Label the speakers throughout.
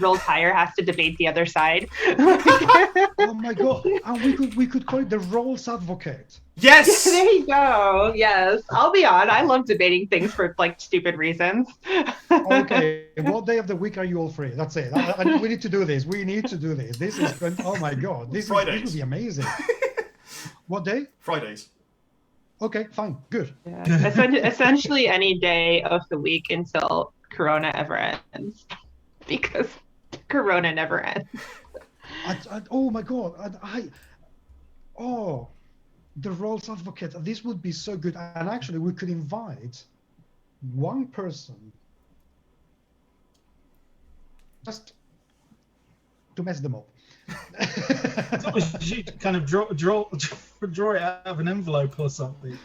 Speaker 1: roll tire has to debate the other side.
Speaker 2: Oh my god! And we could call it the roles advocate.
Speaker 1: Yeah,
Speaker 3: Yes.
Speaker 1: there you go. Yes, I'll be on. I love debating things for like stupid reasons.
Speaker 2: Okay, what day of the week are you all free? That's it. We need to do this. We need to do this. This is oh my god! This would be amazing. What day?
Speaker 3: Fridays.
Speaker 2: Okay, fine, good.
Speaker 1: Yeah. Essentially any day of the week until Corona ever ends, because Corona never ends.
Speaker 2: Oh my god! Oh, the roles advocate. This would be so good. And actually, we could invite one person just to mess them up.
Speaker 4: You kind of draw it out of an envelope or something.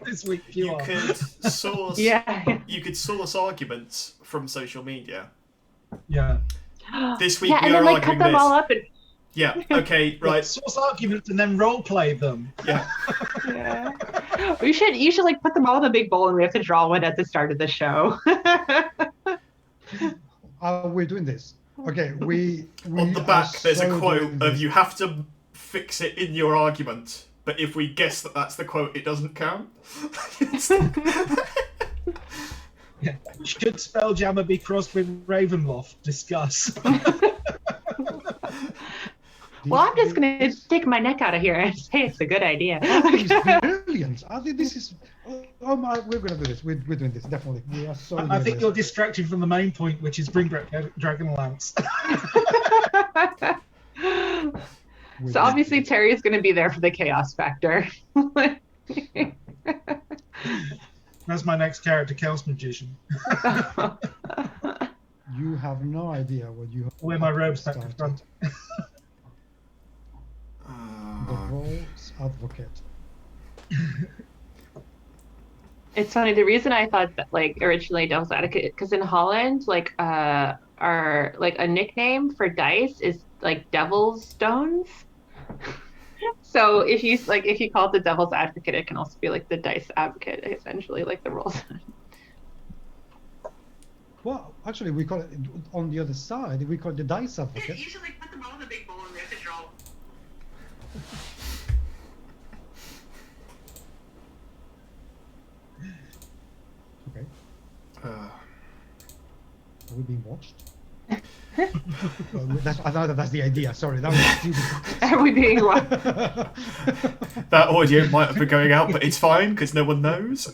Speaker 4: This week
Speaker 3: you could source.
Speaker 1: Yeah.
Speaker 3: You could source arguments from social media.
Speaker 4: Yeah.
Speaker 3: This week
Speaker 1: yeah,
Speaker 3: we
Speaker 1: and
Speaker 3: are
Speaker 1: then like
Speaker 3: arguing
Speaker 1: cut them
Speaker 3: this.
Speaker 1: all up and
Speaker 3: Yeah. Okay. Right.
Speaker 4: Source arguments and then role play them.
Speaker 3: Yeah.
Speaker 1: yeah. You should like put them all in a big bowl and we have to draw one at the start of the show.
Speaker 2: We're doing this. Okay, we
Speaker 3: On the back, there's a
Speaker 2: so
Speaker 3: quote of "You have to fix it in your argument, but if we guess that that's the quote, it doesn't count."
Speaker 4: Yeah. Should Spelljammer be crossed with Ravenloft? Discuss.
Speaker 1: Well, I'm just going to stick my neck out of here and say it's a good idea.
Speaker 2: It's brilliant. I think this is. Oh my, we're going to do this. We're doing this definitely. We are so.
Speaker 4: I think you're distracted from the main point, which is bring back Dragonlance.
Speaker 1: So obviously Terry is going to be there for the chaos factor.
Speaker 4: That's my next character, Chaos Magician.
Speaker 2: You have no idea what you.
Speaker 4: Wear my robes back to front.
Speaker 2: The roles advocate.
Speaker 1: It's funny. The reason I thought that, like, originally Devil's Advocate, because in Holland, like, our like a nickname for dice is like Devil's Stones. So if you call it the Devil's Advocate, it can also be like the Dice Advocate, essentially, like the roles.
Speaker 2: Well, actually, we call it on the other side. We call it the dice advocate.
Speaker 1: You should like put them all in the big bowl and we have to draw.
Speaker 2: Okay.
Speaker 3: Uh,
Speaker 2: Are we being watched? I know that's the idea. Sorry, that was stupid.
Speaker 1: Are we being what?
Speaker 3: that audio might have been going out, but it's fine because no one knows.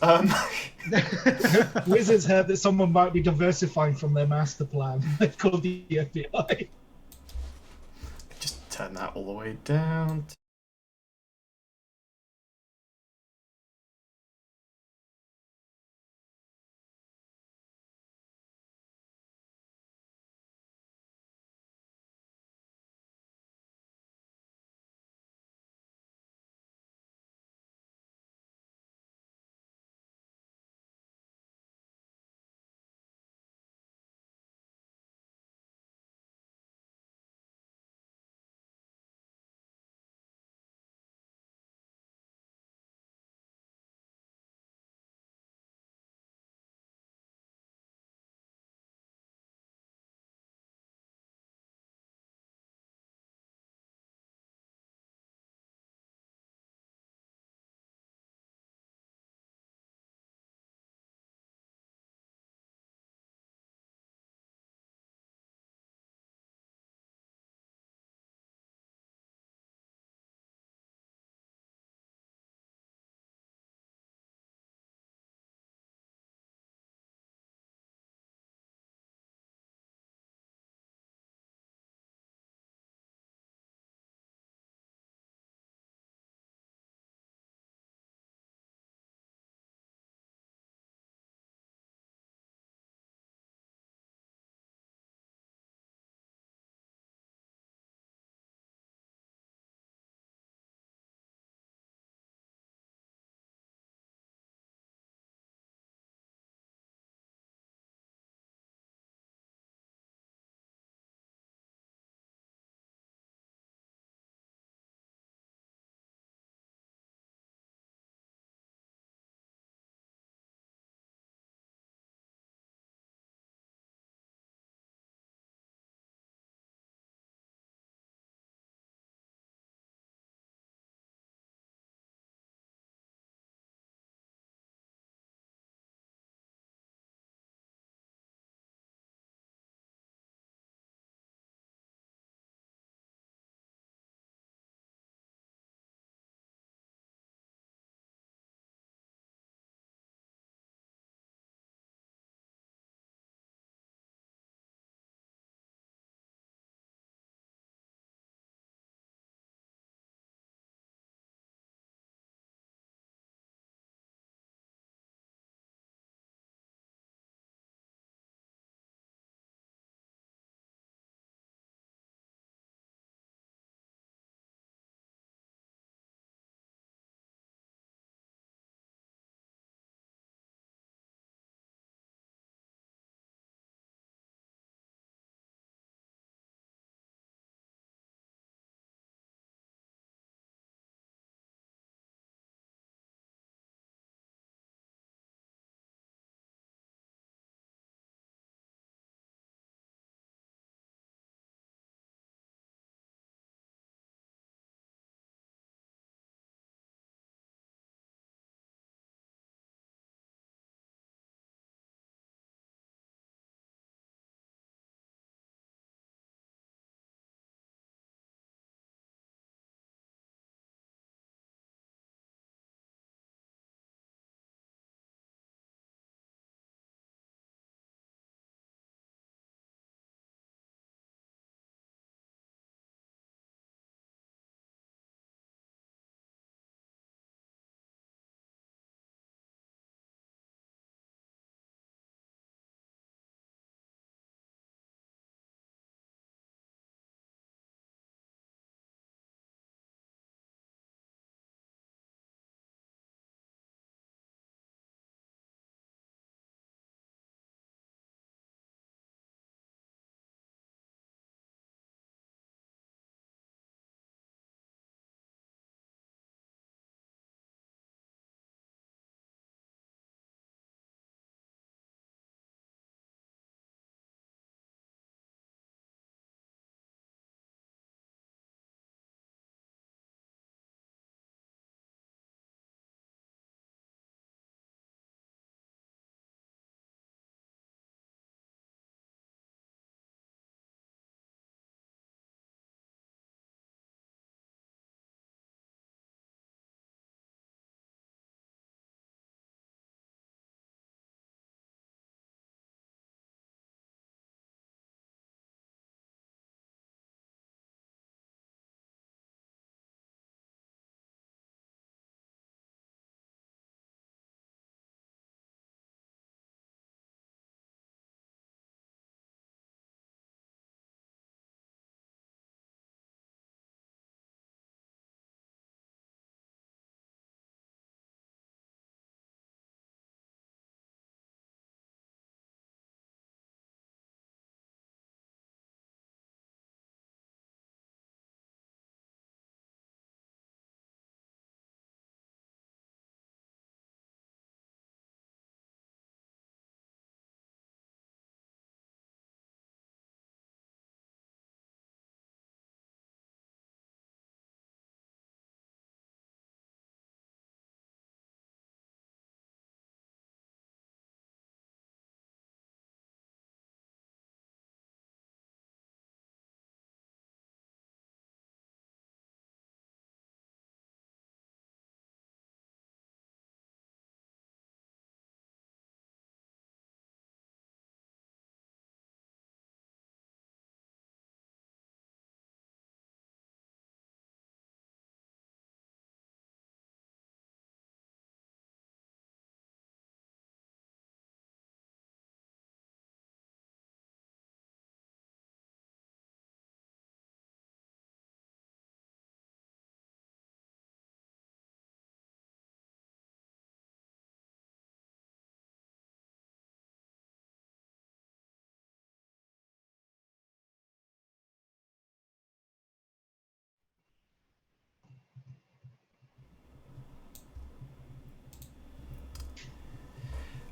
Speaker 4: Wizards heard that someone might be diversifying from their master plan. They've called the FBI.
Speaker 3: Just turn that all the way down.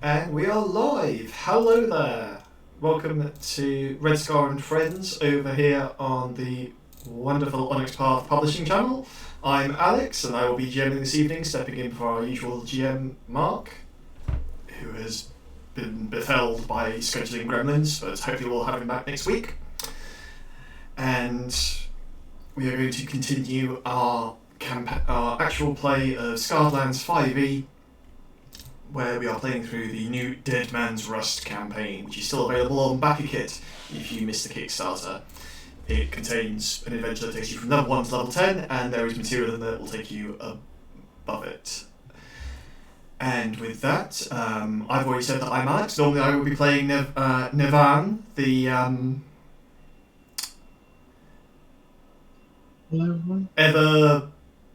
Speaker 3: And we are live. Hello there. Welcome to RedScar and Friends over here on the wonderful Onyx Path publishing channel. I'm Alex and I will be GMing this evening, stepping in for our usual GM, Mark, who has been befelled by scheduling gremlins, but hopefully we'll have him back next week. And we are going to continue our actual play of Scarlands 5e, where we are playing through the new Dead Man's Rust campaign, which is still available on BackerKit if you missed the Kickstarter. It contains an adventure that takes you from level 1 to level 10, and there is material in there that will take you above it. And with that, I've already said that I'm Alex. Normally I will be playing Nevan, the
Speaker 4: Hello, everyone.
Speaker 3: ever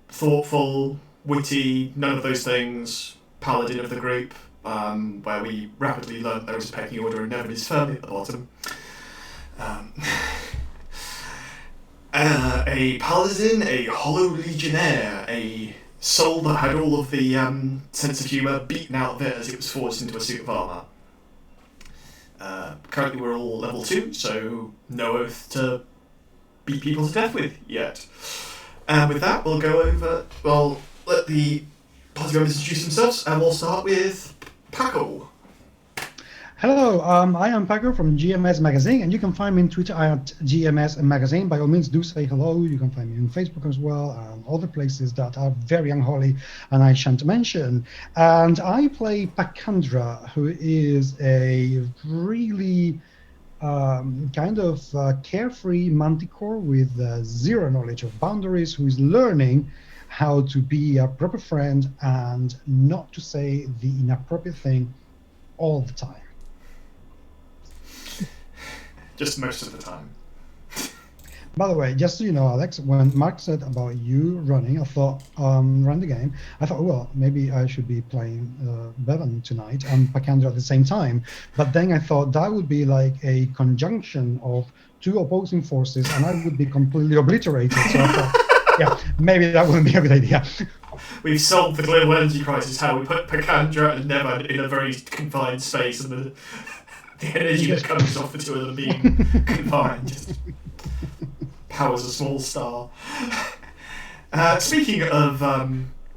Speaker 3: thoughtful, witty, none of those things paladin of the group, where we rapidly learned there was a pecking order and Nevan is firmly at the bottom. A paladin, a hollow legionnaire, a soul that had all of the sense of humour beaten out of it as it was forced into a suit of armour. Currently we're all level 2, so no oath to beat people to death with yet. And with that, we'll go over, let the party members introduce themselves, and we'll start with Paco.
Speaker 2: Hello, I am Paco from GMS Magazine, and you can find me on Twitter at GMS Magazine. By all means, do say hello. You can find me on Facebook as well, and other places that are very unholy, and I shan't mention. And I play Pacandra, who is a really kind of carefree manticore with zero knowledge of boundaries, who is learning how to be a proper friend and not to say the inappropriate thing all the time.
Speaker 3: Just most of the time.
Speaker 2: By the way, just so you know, Alex, when Mark said about you running, I thought, run the game, I thought, well, maybe I should be playing Bevan tonight and Pacandra at the same time. But then I thought that would be like a conjunction of two opposing forces and I would be completely obliterated. So I thought, yeah, maybe that wouldn't be a good idea.
Speaker 3: We've solved the global energy crisis, how we put Pacandra and Nevan in a very confined space, and the energy that comes off the two of them being confined just powers a small star. Speaking of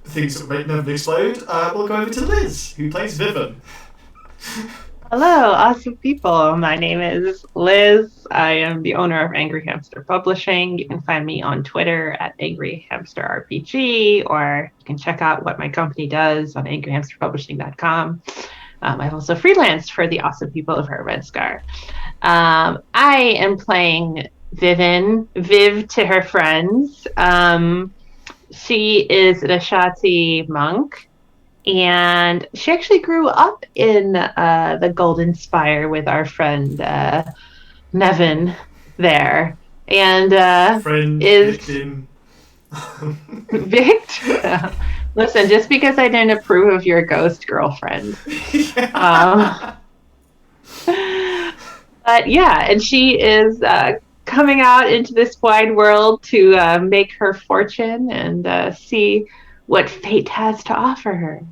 Speaker 3: things that make Nevan explode, we'll go over to Liz, who plays Viven.
Speaker 1: Hello, awesome people. My name is Liz. I am the owner of Angry Hamster Publishing. You can find me on Twitter at Angry Hamster RPG, or you can check out what my company does on angryhamsterpublishing.com. I've also freelanced for the awesome people of her RedScar. I am playing Viven, Viv to her friends. She is an Ashati monk, and she actually grew up in the Golden Spire with our friend Nevin there. And
Speaker 3: Friend,
Speaker 1: is
Speaker 3: victim.
Speaker 1: Vict? Listen, just because I didn't approve of your ghost girlfriend. But yeah, and she is coming out into this wide world to make her fortune and see what fate has to offer her.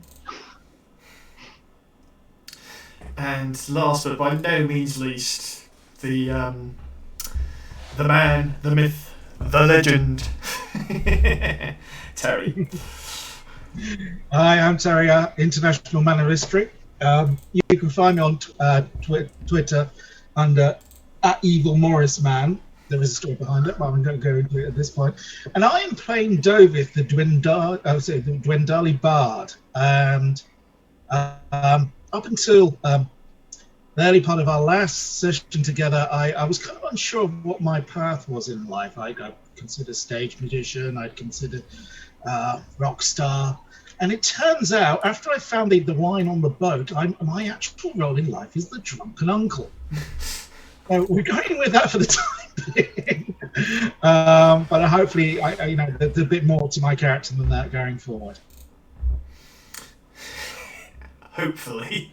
Speaker 3: And last but by no means least, the man, the myth, the legend, Terry.
Speaker 4: Hi, I'm Terry, International Man of History. You can find me on Twitter under @EvilMorrisMan. There is a story behind it, but I'm going to go into it at this point. And I am playing Dovith, the Dwendali Bard. And up until the early part of our last session together, I was kind of unsure of what my path was in life. I'd consider stage magician, I'd consider rock star. And it turns out, after I found the wine on the boat, my actual role in life is the drunken uncle. So we're going with that for the time being. But hopefully, there's a bit more to my character than that going forward.
Speaker 3: Hopefully.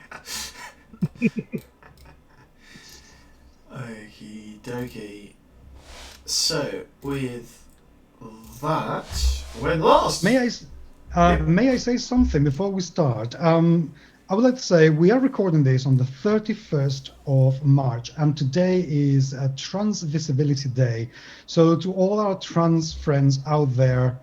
Speaker 3: Okie dokie. So, with that, when last?
Speaker 2: May I say something before we start? I would like to say we are recording this on the 31st of March, and today is a Trans Visibility Day. So to all our trans friends out there,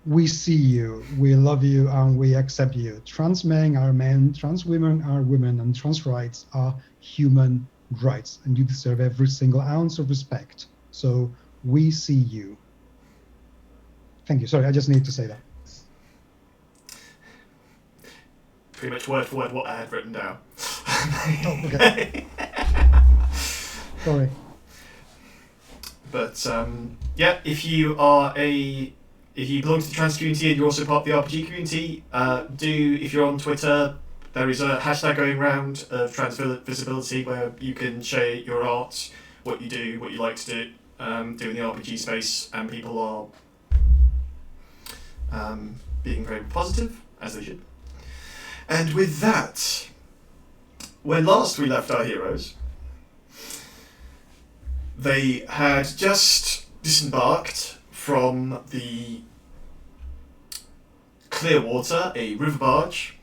Speaker 2: we see you, we love you, and we accept you. Trans men are men, trans women are women, and trans rights are human rights, and you deserve every single ounce of respect. So we see you. Thank you. Sorry, I just need to say that.
Speaker 3: Pretty much word for word what I had written down.
Speaker 2: Oh, okay. Sorry.
Speaker 3: But yeah, if you belong to the trans community and you're also part of the RPG community, if you're on Twitter, there is a hashtag going around of trans visibility where you can share your art, what you do, what you like to do in the RPG space, and people are being very positive, as they should. And with that, when last we left our heroes, they had just disembarked from the Clearwater, a river barge,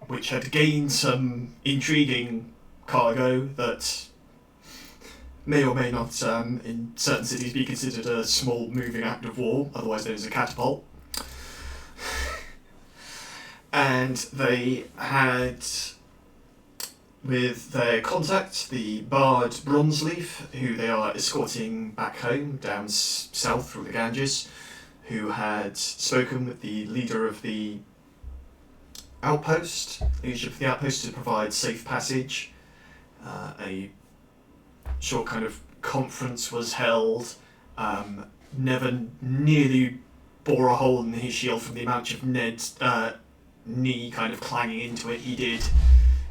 Speaker 3: which had gained some intriguing cargo that may or may not, in certain cities, be considered a small moving act of war, otherwise known as a catapult. And they had, with their contact, the bard Bronzeleaf, who they are escorting back home, down south through the Ganges, who had spoken with the leader of the outpost, leadership of the outpost, to provide safe passage. A short kind of conference was held. Never nearly bore a hole in his shield from the amount of Ned's knee kind of clanging into it he did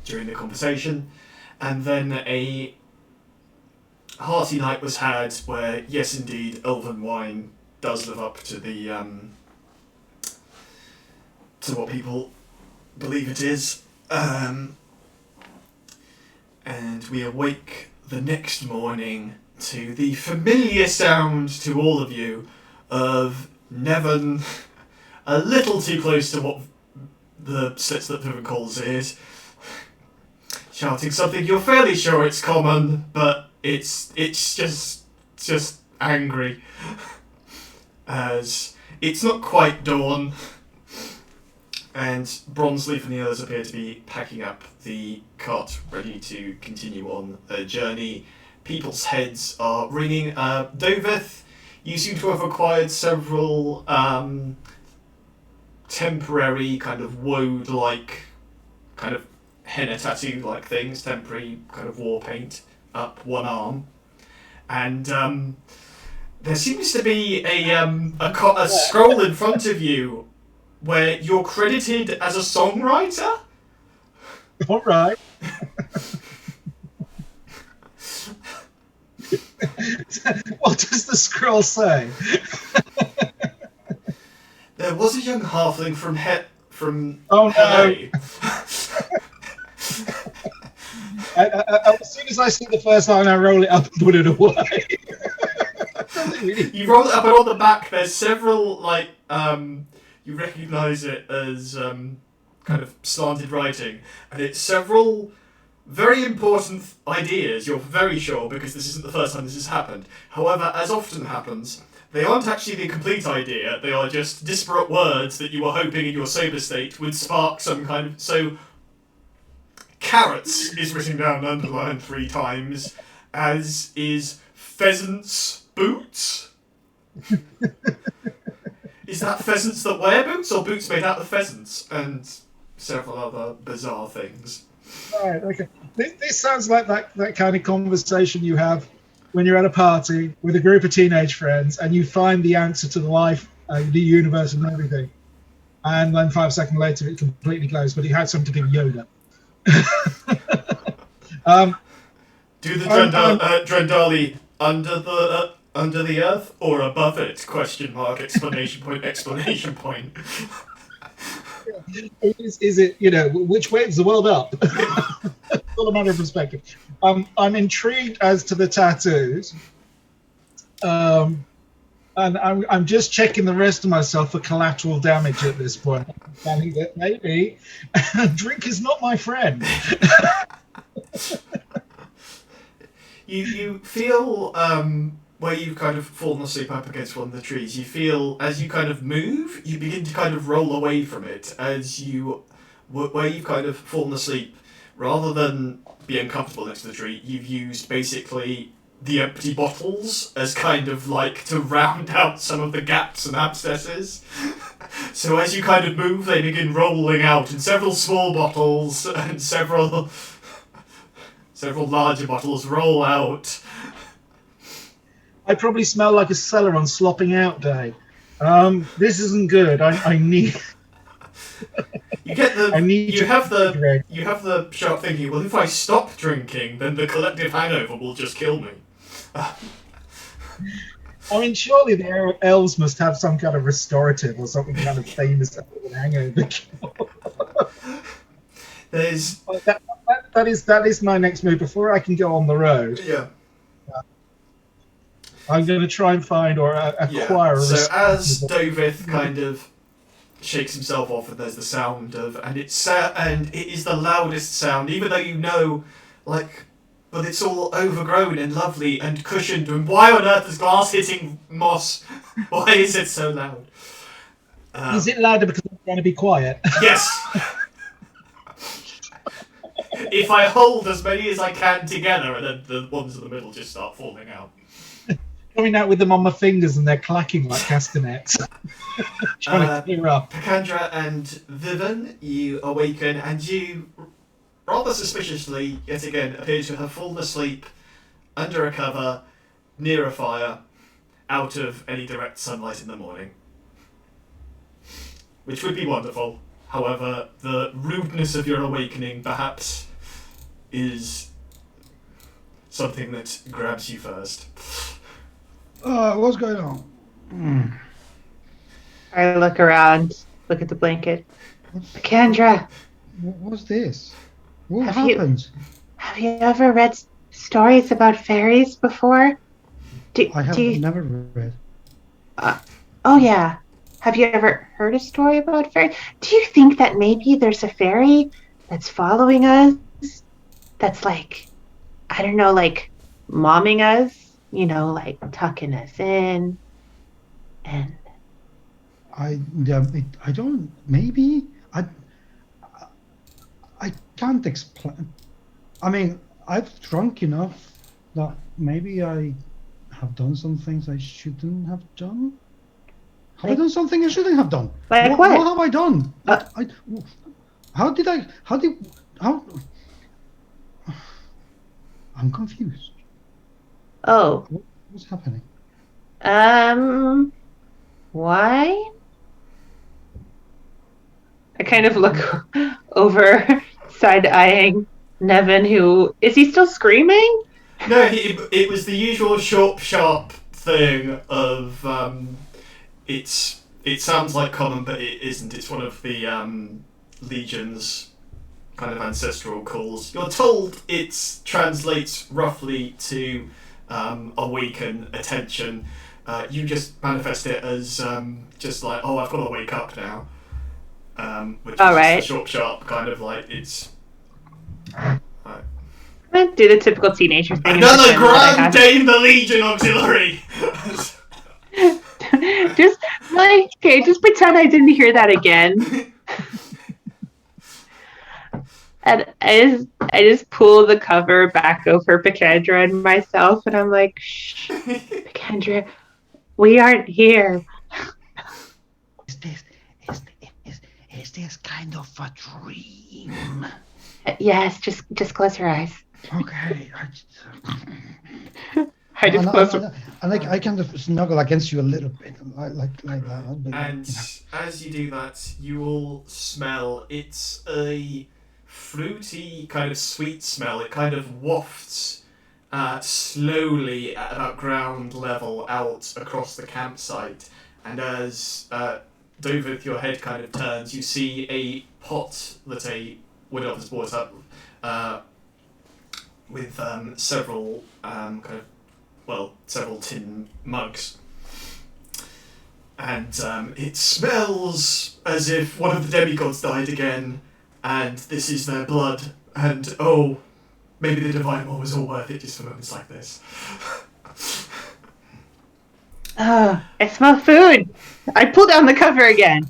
Speaker 3: during the conversation. And then a hearty night was had where, yes indeed, elven wine does live up to the to what people believe it is. And we awake the next morning to the familiar sound to all of you of Nevin a little too close to what the slits that Vivian calls it, shouting something you're fairly sure it's common, but it's just angry, as it's not quite dawn, and Bronzeleaf and the others appear to be packing up the cart, ready to continue on their journey. People's heads are ringing. Doveth, you seem to have acquired several temporary kind of woad-like, kind of henna tattoo-like things, temporary kind of war paint up one arm, and there seems to be a scroll in front of you where you're credited as a songwriter.
Speaker 4: All right. What does the scroll say?
Speaker 3: There was a young halfling from
Speaker 4: Oh no!
Speaker 3: Hello.
Speaker 4: As soon as I see the first line, I roll it up and put it away.
Speaker 3: You roll it up, and on the back there's several, like, you recognise it as kind of slanted writing, and it's several very important ideas, you're very sure, because this isn't the first time this has happened. However, as often happens, they aren't actually the complete idea, they are just disparate words that you were hoping in your sober state would spark some kind of... So, carrots is written down and underlined 3 times, as is pheasants' boots. Is that pheasants that wear boots, or boots made out of pheasants? And several other bizarre things.
Speaker 4: Right, okay. This sounds like that kind of conversation you have when you're at a party with a group of teenage friends and you find the answer to the life, the universe and everything. And then 5 seconds later it completely glows, but it had something to do with yoga.
Speaker 3: Do the Drendali under the earth or above it? Question mark, exclamation point, exclamation point.
Speaker 4: Is it, which way is the world up? It's all a matter of perspective. I'm intrigued as to the tattoos. And I'm just checking the rest of myself for collateral damage at this point. I'm planning that maybe drink is not my friend.
Speaker 3: You feel where you've kind of fallen asleep up against one of the trees. You feel as you kind of move, you begin to kind of roll away from it as you where you've kind of fallen asleep. Rather than be uncomfortable next to the tree, you've used basically the empty bottles as kind of like to round out some of the gaps and abscesses. So as you kind of move, they begin rolling out, and several small bottles and several larger bottles roll out.
Speaker 4: I probably smell like a cellar on slopping out day. This isn't good. I need.
Speaker 3: You get the.
Speaker 4: I need
Speaker 3: You
Speaker 4: to
Speaker 3: have the.
Speaker 4: drink.
Speaker 3: You have the sharp thinking. Well, if I stop drinking, then the collective hangover will just kill me.
Speaker 4: I mean, surely the elves must have some kind of restorative or something kind of famous about an hangover.
Speaker 3: There's.
Speaker 4: That is my next move. Before I can go on the road,
Speaker 3: Yeah.
Speaker 4: I'm going to try and find or acquire.
Speaker 3: Yeah.
Speaker 4: A
Speaker 3: So as
Speaker 4: restorative.
Speaker 3: Dovith kind of shakes himself off, and there's the sound of, and it is the loudest sound, even though you know, like, but it's all overgrown and lovely and cushioned. And why on earth is glass hitting moss? Why is it so loud?
Speaker 4: Is it louder because I'm trying to be quiet?
Speaker 3: Yes. If I hold as many as I can together, and then the ones in the middle just start falling out.
Speaker 4: Coming out with them on my fingers and they're clacking like castanets. Trying to clear up.
Speaker 3: Picandra and Viven, you awaken, and you, rather suspiciously, yet again, appear to have fallen asleep under a cover, near a fire, out of any direct sunlight in the morning. Which would be wonderful. However, the rudeness of your awakening, perhaps, is something that grabs you first.
Speaker 2: What's going on?
Speaker 1: I look around, look at the blanket. Kendra,
Speaker 2: What's this? What
Speaker 1: Have you-
Speaker 2: happened?
Speaker 1: have you ever read stories about fairies before?
Speaker 2: I have
Speaker 1: do you,
Speaker 2: never read.
Speaker 1: oh yeah. Have you ever heard a story about fairies? Do you think that maybe there's a fairy that's following us? That's like, I don't know, like momming us? You know, like tucking us in. And
Speaker 2: I don't. Maybe I can't explain. I mean, I've drunk enough that maybe I have done some things I shouldn't have done. Have I done something I shouldn't have done?
Speaker 1: Like
Speaker 2: What
Speaker 1: what?
Speaker 2: have I done? How? I'm confused.
Speaker 1: oh,
Speaker 2: What's happening?
Speaker 1: why? I kind of look over, side-eyeing Nevin, who... Is he still screaming?
Speaker 3: No, it was the usual short, sharp thing of it sounds like common, but it isn't. It's one of the Legion's kind of ancestral calls. You're told it translates roughly to awaken attention. You just manifest it as just like, oh, I've got to wake up now. Which is
Speaker 1: All right.
Speaker 3: just a short, sharp kind of like it's.
Speaker 1: I'm gonna do the typical teenager thing. and
Speaker 3: Another
Speaker 1: pretend that I
Speaker 3: Grand Dane the Legion Auxiliary!
Speaker 1: just like, okay, just pretend I didn't hear that again. And I just pull the cover back over Picandra and myself, and I'm like, shh, Picandra, we aren't here.
Speaker 2: Is this kind of a dream?
Speaker 1: Yes, just close your eyes.
Speaker 2: Okay.
Speaker 1: I just close.
Speaker 2: I kind of snuggle against you a little bit, like that. But,
Speaker 3: And as you do that, you all smell. It's a fruity, kind of sweet smell. It kind of wafts slowly at about ground level out across the campsite. And as Dovith, your head kind of turns, you see a pot that a wood elf has brought up with several several tin mugs. And it smells as if one of the demigods died again, and this is their blood, and oh, maybe the Divine War was all worth it just for moments like this.
Speaker 1: I smell food. I pull down the cover again.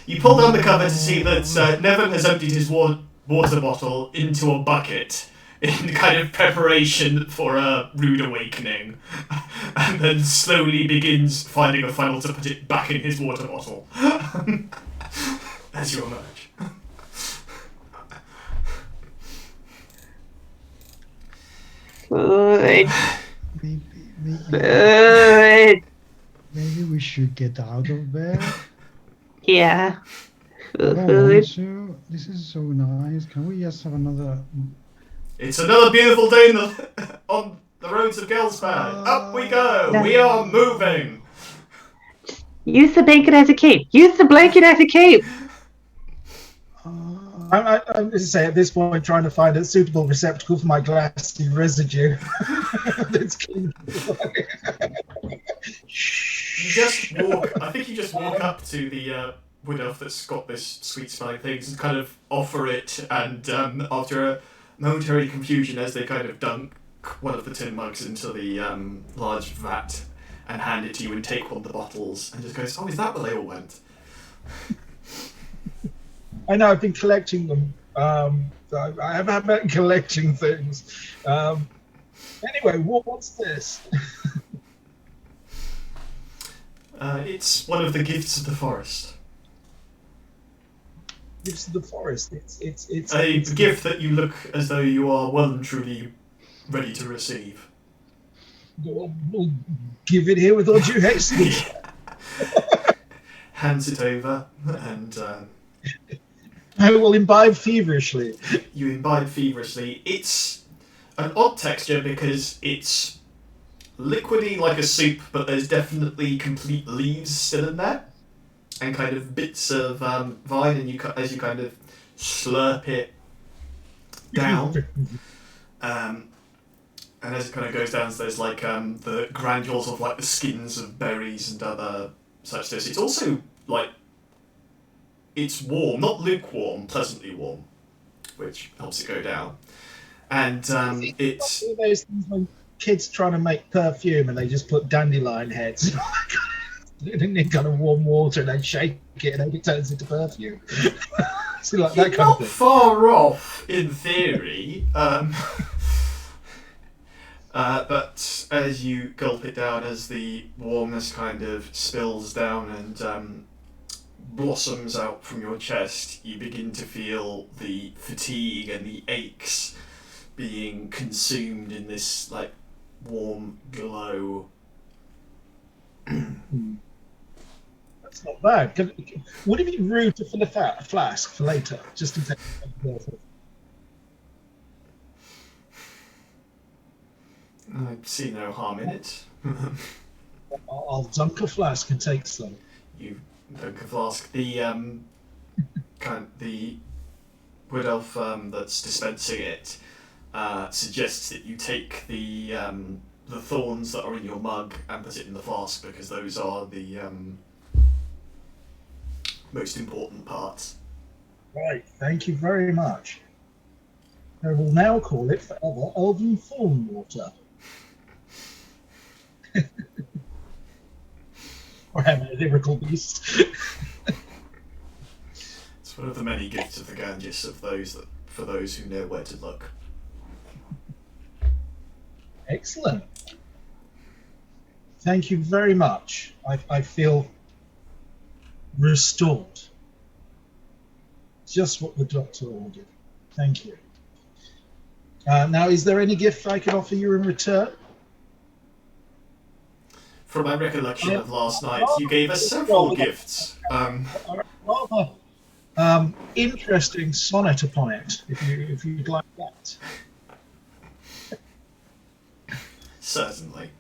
Speaker 3: You pull down the cover to see that Nevin has emptied his water bottle into a bucket in kind of preparation for a rude awakening, and then slowly begins finding a funnel to put it back in his water bottle as you emerge.
Speaker 1: Food.
Speaker 2: Maybe
Speaker 1: Food.
Speaker 2: we should get out of bed.
Speaker 1: Yeah.
Speaker 2: I don't want to. This is so nice. Can we just have another?
Speaker 3: It's another beautiful day on the roads of Gelsbad. Up we go. We are moving.
Speaker 1: Use the blanket as a cape. Use the blanket as a cape.
Speaker 4: I'm just say at this point trying to find a suitable receptacle for my glassy residue. That's clean.
Speaker 3: I think you just walk up to the wood elf that's got this sweet smelling things and kind of offer it, and after a momentary confusion as they kind of dunk one of the tin mugs into the large vat and hand it to you and take one of the bottles and just goes, oh, is that where they all went?
Speaker 4: I know, I've been collecting them. I have been collecting things. Anyway, what's this?
Speaker 3: It's one of the gifts of the forest.
Speaker 4: Gifts of the forest. It's
Speaker 3: a gift that you look as though you are well and truly ready to receive.
Speaker 4: We'll give it here with all due haste.
Speaker 3: Hands it over, and
Speaker 4: I will imbibe feverishly.
Speaker 3: You imbibe feverishly. It's an odd texture because it's liquidy like a soup, but there's definitely complete leaves still in there, and kind of bits of vine, and as you kind of slurp it down, and as it kind of goes down, so there's like the granules of like the skins of berries and other such things. It's also like it's warm, not lukewarm, pleasantly warm, which helps it go down. And it's
Speaker 4: those things when kids trying to make perfume and they just put dandelion heads in kind of warm water and then shake it and then it turns into perfume. So like that kind of thing.
Speaker 3: Far off in theory, but as you gulp it down, as the warmness kind of spills down and blossoms out from your chest, you begin to feel the fatigue and the aches being consumed in this like warm glow.
Speaker 4: That's not bad. Would it be rude to fill a flask for later, just in case?
Speaker 3: I see no harm in it.
Speaker 4: I'll dunk a flask and take some.
Speaker 3: You dunk a flask. The the wood elf that's dispensing it suggests that you take the thorns that are in your mug and put it in the flask because those are the most important parts.
Speaker 4: Right, thank you very much. I will now call it forever Elven Thorn Water. Or have a lyrical beast.
Speaker 3: It's one of the many gifts of the Ganges for those who know where to look.
Speaker 4: Excellent. Thank you very much. I feel restored. Just what the doctor ordered. Thank you. Now, is there any gift I can offer you in return?
Speaker 3: From my recollection of last night, you gave us several gifts.
Speaker 4: Rather interesting sonnet upon it, if you'd like that.
Speaker 3: Certainly.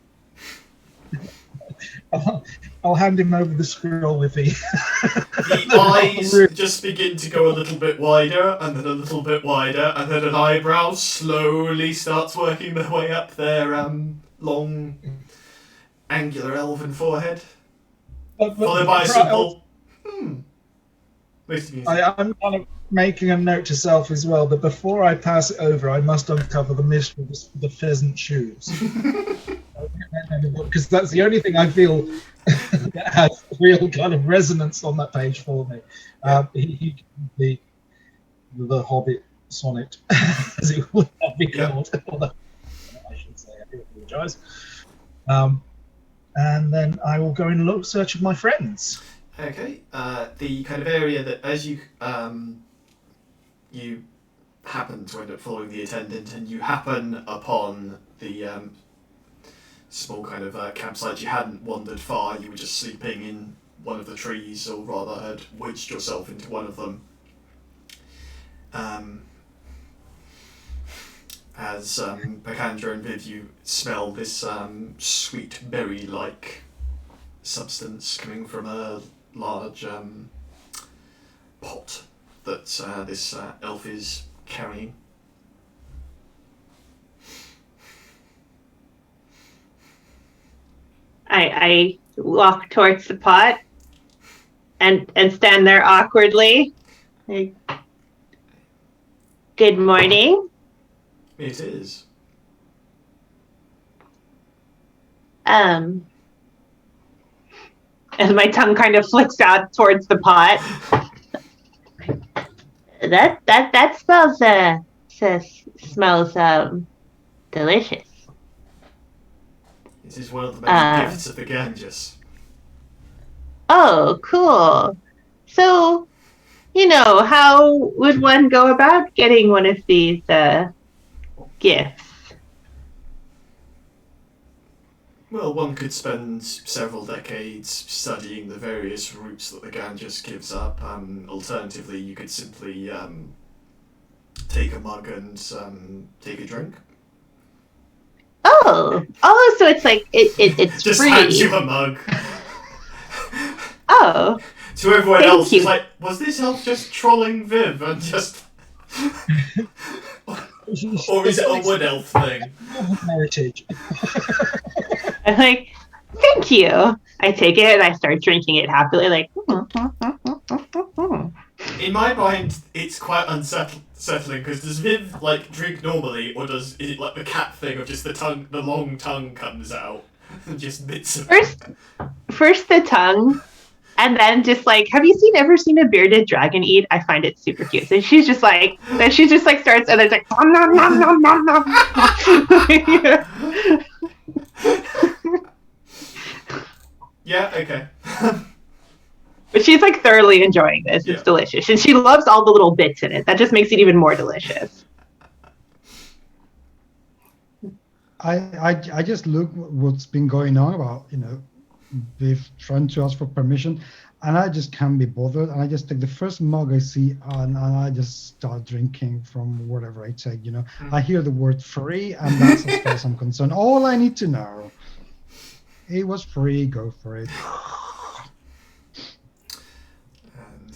Speaker 4: I'll hand him over the scroll with the...
Speaker 3: The eyes just begin to go a little bit wider, and then a little bit wider, and then an eyebrow slowly starts working their way up their long, angular elven forehead. followed by a simple Most music.
Speaker 4: I'm kind of making a note to self as well that before I pass it over, I must uncover the mystery of the pheasant shoes. Because that's the only thing I feel that has real kind of resonance on that page for me. The Hobbit sonnet, as it would be called. Although, I should say, I do apologise. And then I will go in search of my friends.
Speaker 3: Okay. The kind of area that, as you you happen to end up following the attendant, and you happen upon the small kind of campsite. You hadn't wandered far. You were just sleeping in one of the trees, or rather had wedged yourself into one of them. As Pacandra and Viv, you smell this sweet berry-like substance coming from a large pot that this elf is carrying.
Speaker 1: I walk towards the pot and stand there awkwardly. Like, good morning.
Speaker 3: It is.
Speaker 1: As my tongue kind of flicks out towards the pot. That smells delicious.
Speaker 3: It is one of the many gifts of the Ganges.
Speaker 1: Oh, cool. So, how would one go about getting one of these gifts?
Speaker 3: Well, one could spend several decades studying the various routes that the Ganges gives up. Alternatively, you could simply take a mug and take a drink.
Speaker 1: Oh, so it's like it's
Speaker 3: just
Speaker 1: free.
Speaker 3: hands you a mug.
Speaker 1: Oh,
Speaker 3: to everyone
Speaker 1: thank
Speaker 3: else,
Speaker 1: you.
Speaker 3: it's like, was this elf just trolling Viv and just... Or is it a wood elf thing?
Speaker 4: Heritage.
Speaker 1: I'm like, thank you. I take it and I start drinking it happily, like.
Speaker 3: In my mind, it's quite unsettling because does Viv drink normally, or is it like the cat thing of just the long tongue comes out and just bits of
Speaker 1: First the tongue, and then just have you ever seen a bearded dragon eat? I find it super cute. So she's just like starts, and it's like nom nom nom nom nom nom.
Speaker 3: Yeah. Okay.
Speaker 1: But she's thoroughly enjoying this. It's delicious, and she loves all the little bits in it. That just makes it even more delicious.
Speaker 2: I just look what's been going on about Viv trying to ask for permission, and I just can't be bothered, and I just take the first mug I see and I just start drinking from whatever I take. I hear the word free, and that's as far as I'm concerned all I need to know. It was free, go for it.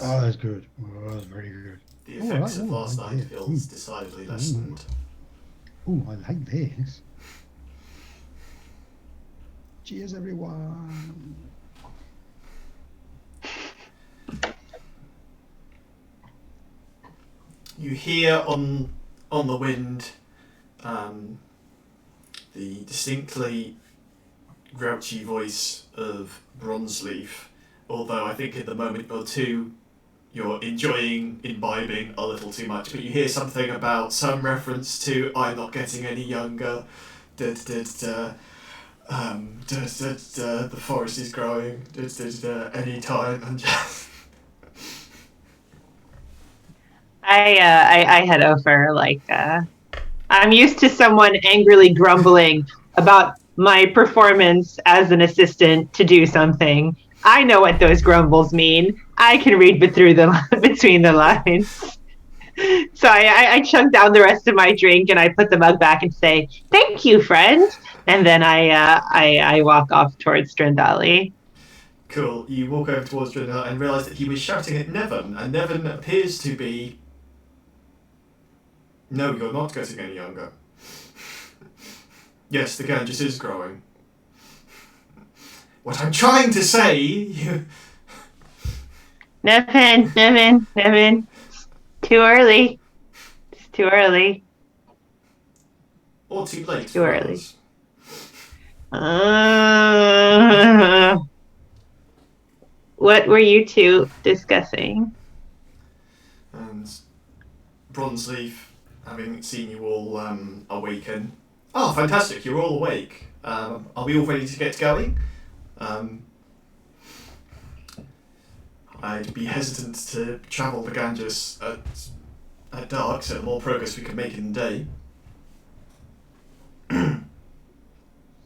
Speaker 2: Oh, that's good. Oh, that's very good.
Speaker 3: The effects of last night feels decidedly lessened.
Speaker 2: Oh, I like this. Cheers, everyone.
Speaker 3: You hear on the wind the distinctly grouchy voice of Bronzeleaf, although I think in the moment or two you're enjoying imbibing a little too much, but you hear something about some reference to I'm not getting any younger, the forest is growing, any time, and just...
Speaker 1: I head over I'm used to someone angrily grumbling about my performance as an assistant to do something. I know what those grumbles mean. I can read between the lines. So I chug down the rest of my drink and I put the mug back and say, "Thank you, friend." And then I walk off towards Strandali.
Speaker 3: Cool. You walk over towards Strandali and realise that he was shouting at Nevin, and Nevin appears to be... No, you're not getting any younger. Yes, the Ganges is growing. What I'm trying to say, you...
Speaker 1: Nevin. Too early. It's too early.
Speaker 3: Or too late
Speaker 1: Too
Speaker 3: for
Speaker 1: early.
Speaker 3: others.
Speaker 1: What were you two discussing?
Speaker 3: And Bronzeleaf, having seen you all awaken. Oh, fantastic! You're all awake. Are we all ready to get going? I'd be hesitant to travel the Ganges at dark, so the more progress we can make in the day.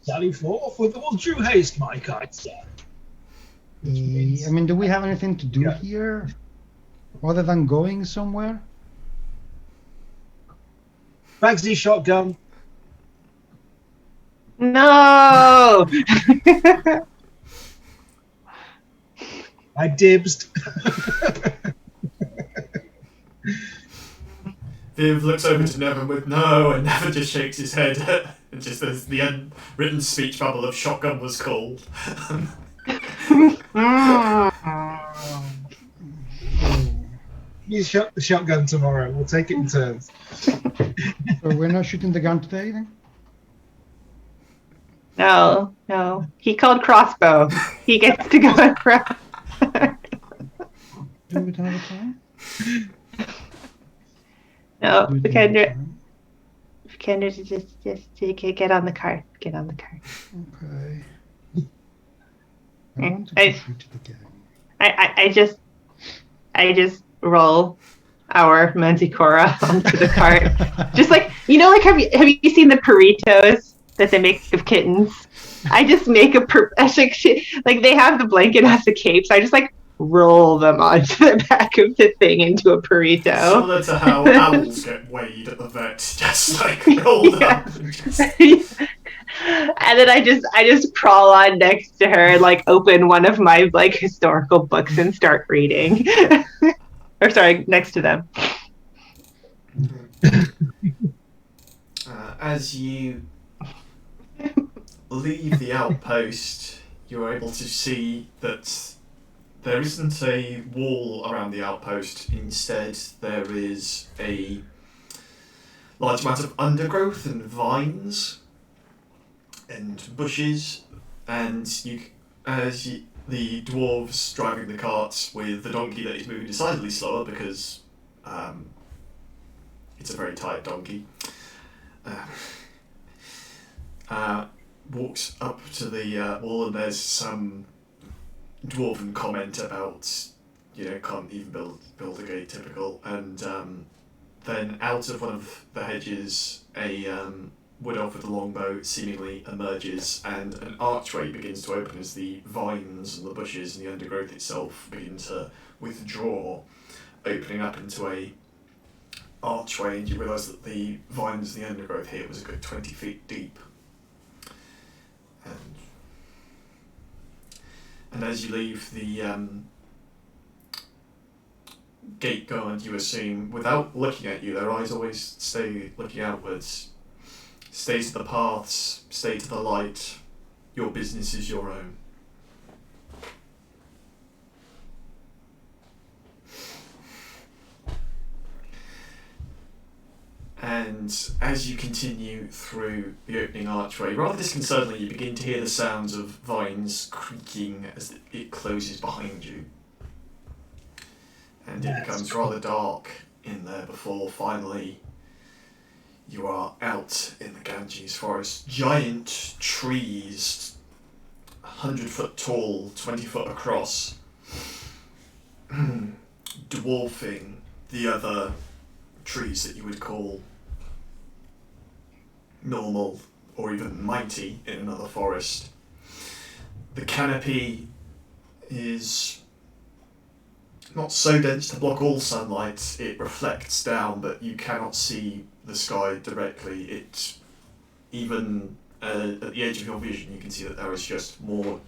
Speaker 4: Sally forth with all due haste, my kind sir.
Speaker 2: I mean, do we have anything to do here other than going somewhere?
Speaker 4: Bagsy shotgun.
Speaker 1: No!
Speaker 4: I dibsed.
Speaker 3: Viv looks over to Nevin with no, and Nevin just shakes his head. And just as the unwritten speech bubble of shotgun was called.
Speaker 4: You shot the shotgun tomorrow. We'll take it in turns.
Speaker 2: So we're not shooting the gun today, then?
Speaker 1: No. He called crossbow. He gets to go across.
Speaker 2: Do it another time?
Speaker 1: No,
Speaker 2: Do it another
Speaker 1: Kendra,
Speaker 2: time?
Speaker 1: just get on the cart. Get on the cart.
Speaker 2: Okay. I want to
Speaker 1: I-
Speaker 2: shoot it again.
Speaker 1: I just roll our Manticora onto the cart. Just like, you know, like have you seen the burritos that they make of kittens? I just make like they have the blanket as the cape, so I just like roll them onto the back of the thing into a burrito.
Speaker 3: Similar to how owls get weighed at the vet, just like rolled up. And just...
Speaker 1: And then I just crawl on next to her and like open one of my like historical books and start reading. Or sorry, next to them.
Speaker 3: As you leave the outpost, you're able to see that there isn't a wall around the outpost. Instead, there is a large amount of undergrowth and vines and bushes, and the dwarves driving the carts with the donkey that is moving decidedly slower because it's a very tired donkey. Walks up to the wall, and there's some dwarven comment about, can't even build a gate, typical. And then out of one of the hedges, a wood elf with a longbow seemingly emerges, and an archway begins to open as the vines and the bushes and the undergrowth itself begin to withdraw, opening up into a archway, and you realise that the vines and the undergrowth here was a good 20 feet deep. And as you leave the gate guard, you assume, without looking at you, their eyes always stay looking outwards. Stay to the paths, stay to the light. Your business is your own. And as you continue through the opening archway, rather disconcertingly, you begin to hear the sounds of vines creaking as it closes behind you. And it becomes rather dark in there before finally you are out in the Ganges forest. Giant trees, 100 foot tall, 20 foot across, dwarfing the other trees that you would call normal or even mighty in another forest. The canopy is not so dense to block all sunlight. It reflects down, but you cannot see the sky directly. It even at the edge of your vision, you can see that there is just more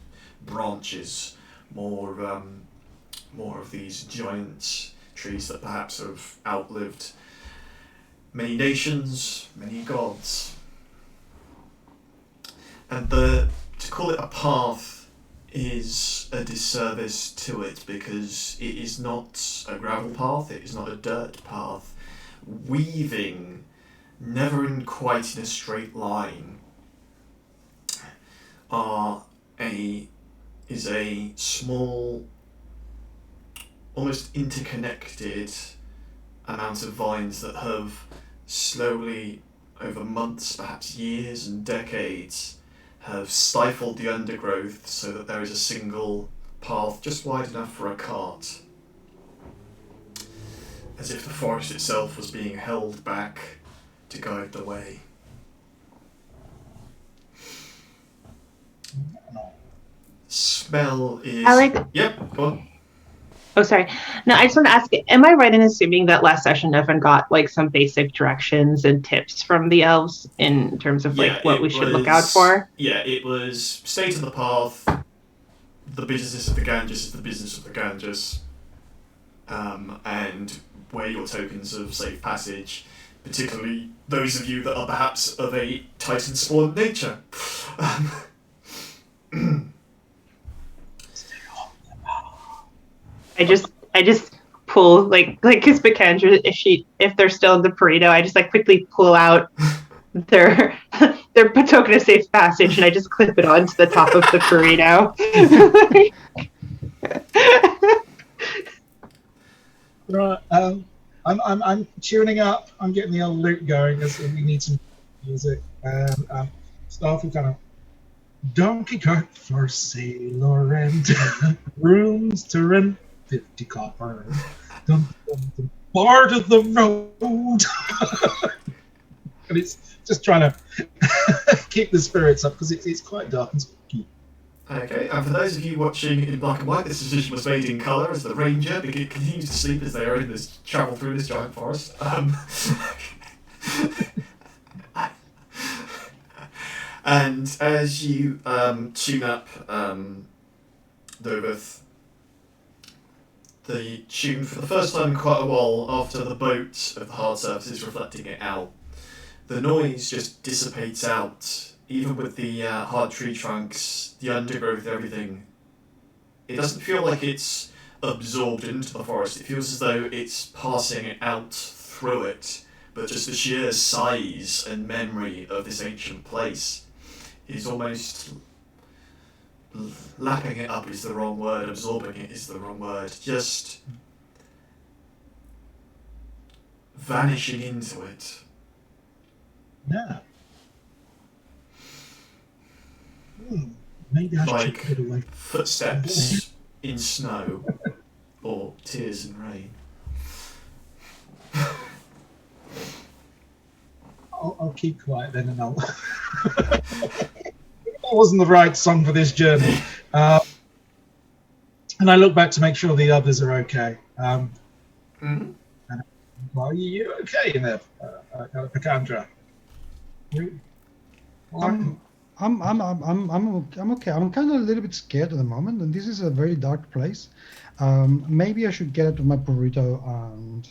Speaker 3: branches, more of these giant trees that perhaps have outlived many nations, many gods. And to call it a path is a disservice to it because it is not a gravel path, it is not a dirt path. Weaving, never in quite in a straight line, is a small, almost interconnected amount of vines that have slowly, over months, perhaps years and decades, have stifled the undergrowth so that there is a single path just wide enough for a cart. As if the forest itself was being held back to guide the way. Smell is...
Speaker 1: Alex?
Speaker 3: Yep, go on.
Speaker 1: Oh, sorry. No, I just want to ask, am I right in assuming that last session Evan got like some basic directions and tips from the elves in terms of like what we should look out for?
Speaker 3: Yeah, it was stay to the path, the business of the Ganges is the business of the Ganges, and wear your tokens of safe passage, particularly those of you that are perhaps of a Titan spawn nature.
Speaker 1: I just pull like because Bacandra, if they're still in the burrito, I just like quickly pull out their token of safe passage and I just clip it onto the top of the burrito.
Speaker 4: Right, I'm tuning up. I'm getting the old loop going as we need some music. Start with kind of donkey cart for sailor and rooms to rent 50 copper. The part of the road. And it's just trying to keep the spirits up because it's quite dark and spooky.
Speaker 3: Okay, and for those of you watching in black and white, this decision was made in colour as the ranger continues to sleep as they are in this travel through this giant forest. And as you tune up Doveth, the tune for the first time in quite a while after the boat of the hard surface is reflecting it out, the noise just dissipates out. Even with the hard tree trunks, the undergrowth, everything, it doesn't feel like it's absorbed into the forest. It feels as though it's passing out through it, but just the sheer size and memory of this ancient place is almost lapping it up is the wrong word, absorbing it is the wrong word, just vanishing into it.
Speaker 4: Yeah. Maybe I should
Speaker 3: Like
Speaker 4: put it away.
Speaker 3: footsteps in snow or tears in rain.
Speaker 4: I'll keep quiet then, and I'll. That wasn't the right song for this journey. And I look back to make sure the others are okay.
Speaker 3: Mm-hmm.
Speaker 4: Are you okay in there, Picandra?
Speaker 2: I'm okay. I'm kind of a little bit scared at the moment, and this is a very dark place. Maybe I should get out of my burrito and,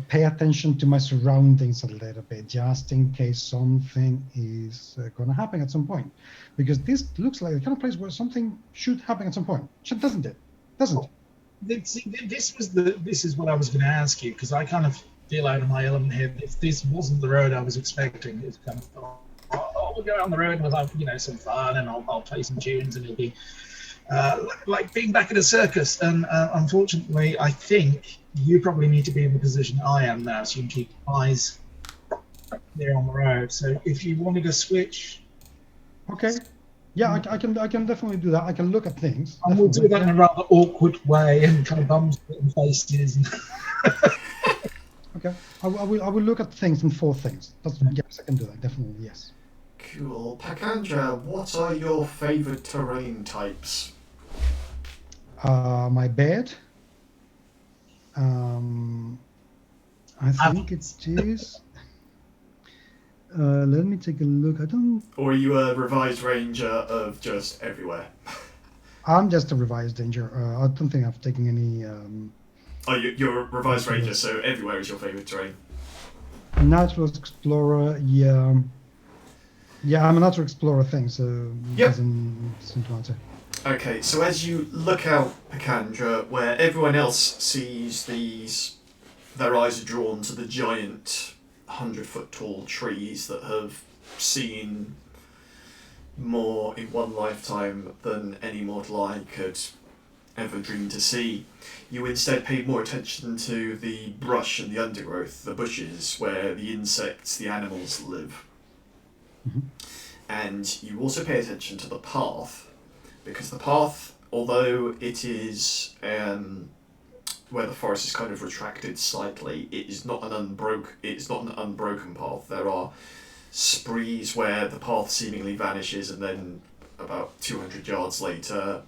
Speaker 2: pay attention to my surroundings a little bit, just in case something is going to happen at some point. Because this looks like the kind of place where something should happen at some point, doesn't it? Doesn't it?
Speaker 4: This is what I was going to ask you, because I kind of feel out of my element here. If this wasn't the road I was expecting, it's kind of we'll go on the road and we'll have some fun, and I'll play some tunes, and it'll be like being back at a circus. And unfortunately, I think you probably need to be in the position I am now, so you can keep eyes there on the road. So if you wanted to switch,
Speaker 2: okay. Yeah, I can definitely do that. I can look at things.
Speaker 4: And we'll do that in a rather awkward way and kind of bums and faces.
Speaker 2: Okay, I will look at things and for things. Yes, I can do that. Definitely, yes.
Speaker 3: Cool. Pacandra, what are your favourite terrain types?
Speaker 2: My bed. I think it is. Let me take a look.
Speaker 3: Or are you a revised ranger of just everywhere?
Speaker 2: I'm just a revised ranger. I don't think I've taken any.
Speaker 3: Oh, you're a revised ranger, so everywhere is your favourite terrain.
Speaker 2: Natural explorer, yeah. Yeah, I'm a natural explorer thing, so
Speaker 3: yep.
Speaker 2: doesn't seem to answer.
Speaker 3: Okay, so as you look out, Picandra, where everyone else sees their eyes are drawn to the giant 100-foot tall trees that have seen more in one lifetime than any mortal eye could ever dream to see. You instead paid more attention to the brush and the undergrowth, the bushes, where the insects, the animals live.
Speaker 2: Mhm.
Speaker 3: And you also pay attention to the path, because the path, although it is where the forest is kind of retracted slightly, it's not an unbroken path. There are sprees where the path seemingly vanishes, and then about 200 yards later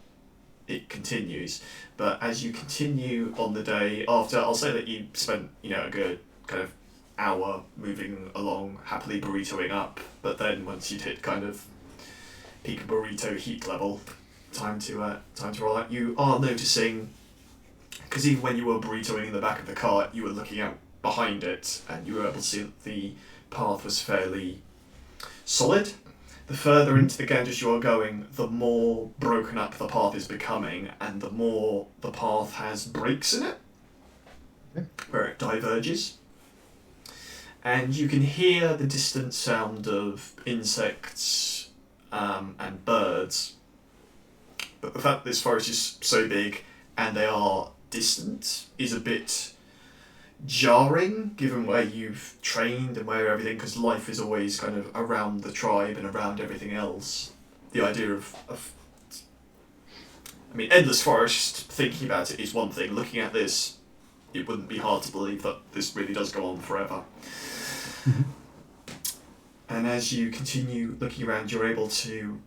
Speaker 3: it continues. But as you continue on the day after, I'll say that you spent a good kind of hour moving along, happily burritoing up, but then once you'd hit kind of peak burrito heat level, time to roll out. You are noticing, because even when you were burritoing in the back of the cart, you were looking out behind it, and you were able to see that the path was fairly solid. The further into the Ganges you are going, the more broken up the path is becoming, and the more the path has breaks in it, where it diverges. And you can hear the distant sound of insects and birds. But the fact that this forest is so big and they are distant is a bit jarring, given where you've trained and where everything, because life is always kind of around the tribe and around everything else. The idea of endless forest, thinking about it is one thing. Looking at this, it wouldn't be hard to believe that this really does go on forever.
Speaker 2: Mhm.
Speaker 3: And as you continue looking around, you're able to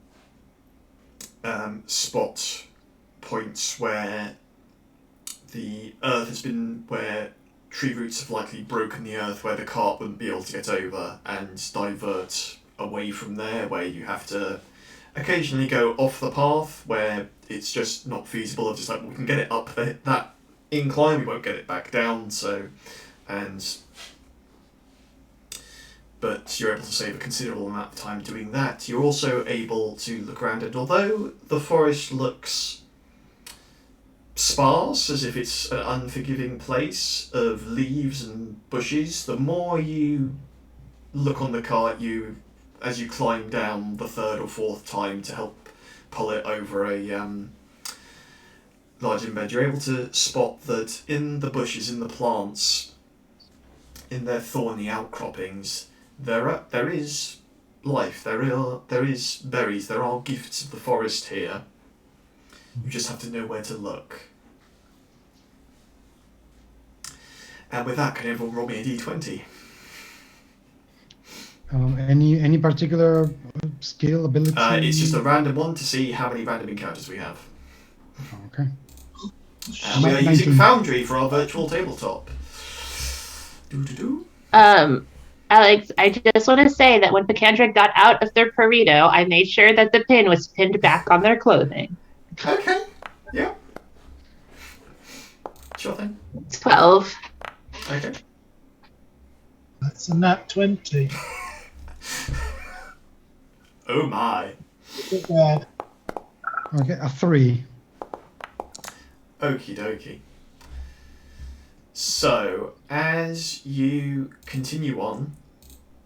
Speaker 3: spot points where the earth has been, where tree roots have likely broken the earth, where the cart wouldn't be able to get over, and divert away from there, where you have to occasionally go off the path, where it's just not feasible. Of just like, we can get it up that incline, we won't get it back down. But you're able to save a considerable amount of time doing that. You're also able to look around, and although the forest looks sparse, as if it's an unforgiving place of leaves and bushes, the more you look on the cart, as you climb down the third or fourth time to help pull it over a large embed, you're able to spot that in the bushes, in the plants, in their thorny outcroppings, there is life. There is berries. There are gifts of the forest here. You just have to know where to look. And with that, can everyone roll me a d20?
Speaker 2: Any particular skill, ability?
Speaker 3: It's just a random one to see how many random encounters we have.
Speaker 2: Okay.
Speaker 3: And we are using Foundry for our virtual tabletop.
Speaker 1: Alex, I just want to say that when Picandra got out of their burrito, I made sure that the pin was pinned back on their clothing.
Speaker 3: Okay. Yeah. Sure thing.
Speaker 1: It's 12.
Speaker 3: Okay.
Speaker 4: That's a nat 20.
Speaker 3: Oh my.
Speaker 4: Not bad.
Speaker 2: Okay, a 3.
Speaker 3: Okie dokie. So, as you continue on,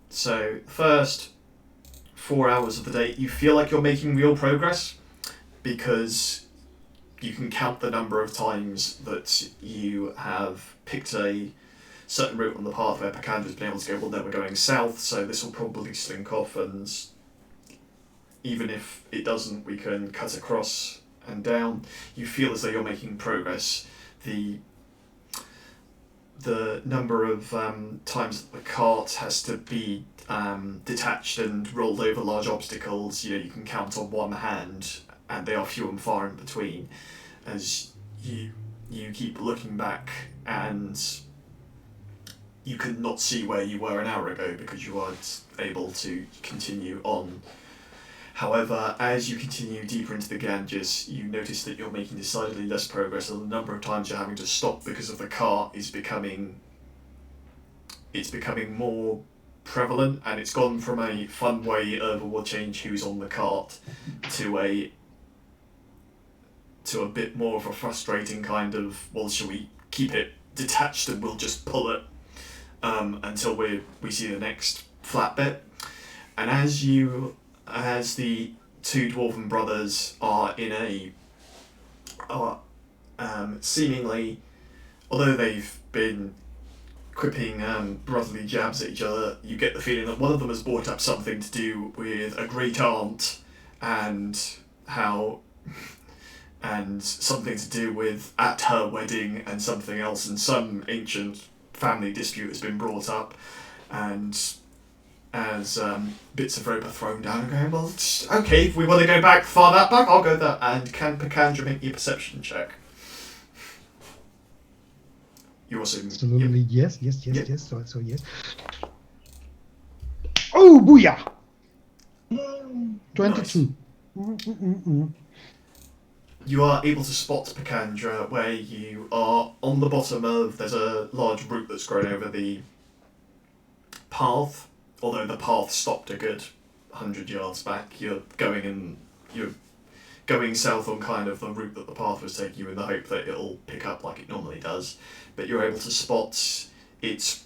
Speaker 3: so first 4 hours of the day, you feel like you're making real progress, because you can count the number of times that you have picked a certain route on the path where Picandra's been able to go, well, no, we're going south, so this will probably slink off, and even if it doesn't, we can cut across and down. You feel as though you're making progress. The number of times that the cart has to be detached and rolled over large obstacles, you can count on one hand, and they are few and far in between, as you keep looking back, and you could not see where you were an hour ago because you weren't able to continue on. However, as you continue deeper into the Ganges, you notice that you're making decidedly less progress, and the number of times you're having to stop because of the cart is becoming more prevalent, and it's gone from a fun way of we'll change who's on the cart to a to a bit more of a frustrating kind of, well, shall we keep it detached and we'll just pull it until we see the next flat bit. And as the two dwarven brothers are in a seemingly, although they've been quipping brotherly jabs at each other, you get the feeling that one of them has brought up something to do with a great aunt and something to do with at her wedding and something else, and some ancient family dispute has been brought up, and as bits of rope are thrown down and going, well, okay, if we want to go back far that back, I'll go there. And can Picandra make your perception check? You also
Speaker 2: Absolutely, yes. So yes. Oh, booyah! 22.
Speaker 3: Nice. You are able to spot Picandra where you are on the bottom of, there's a large root that's grown over the path, although the path stopped a good 100 yards back. You're going south on kind of the route that the path was taking you in the hope that it'll pick up like it normally does, but you're able to spot it's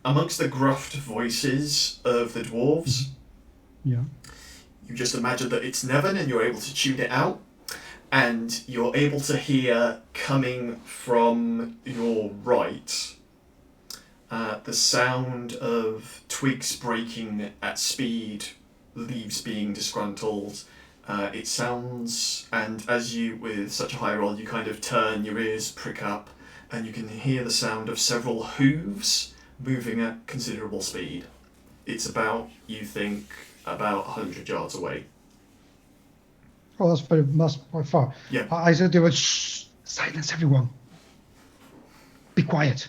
Speaker 3: amongst the gruffed voices of the dwarves.
Speaker 2: Yeah.
Speaker 3: You just imagine that it's Nevin and you're able to tune it out, and you're able to hear coming from your right the sound of twigs breaking at speed, leaves being disgruntled. It sounds, and as you, with such a high roll, you kind of turn, your ears prick up, and you can hear the sound of several hooves moving at considerable speed. It's about, you think, about 100 yards away.
Speaker 2: Oh, that's quite far.
Speaker 3: Yeah.
Speaker 2: I said they were, shh, silence everyone. Be quiet.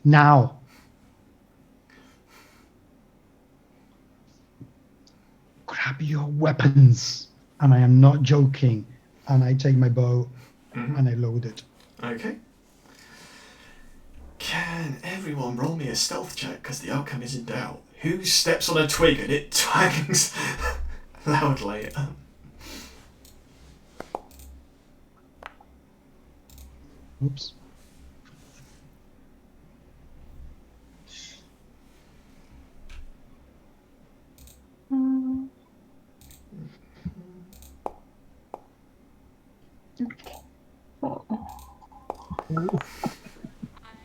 Speaker 2: Now. Grab your weapons. And I am not joking. And I take my bow and I load it.
Speaker 3: Okay. Can everyone roll me a stealth check, because the outcome is in doubt? Who steps on a twig and it twangs loudly?
Speaker 2: Oops.